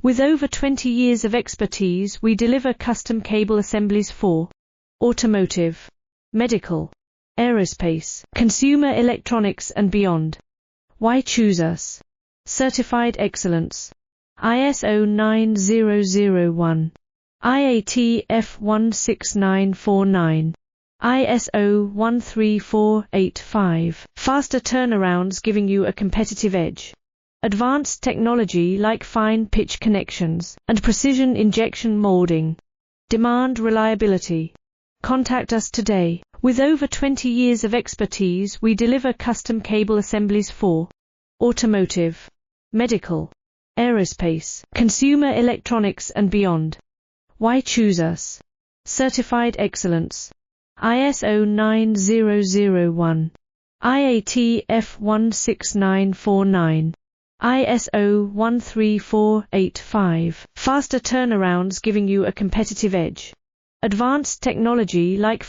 With over 20 years of expertise, we deliver custom cable assemblies for automotive, medical, aerospace, consumer electronics and beyond. Why choose us? Certified excellence. ISO 9001, IAT F16949, ISO 13485. Faster turnarounds giving you a competitive edge. Advanced technology like fine pitch connections and precision injection molding. Demand reliability. Contact us today. With over 20 years of expertise, we deliver custom cable assemblies for automotive, medical, aerospace, consumer electronics and beyond. Why choose us? Certified excellence. ISO 9001, IAT F16949, ISO 13485. Faster turnarounds giving you a competitive edge. Advanced technology like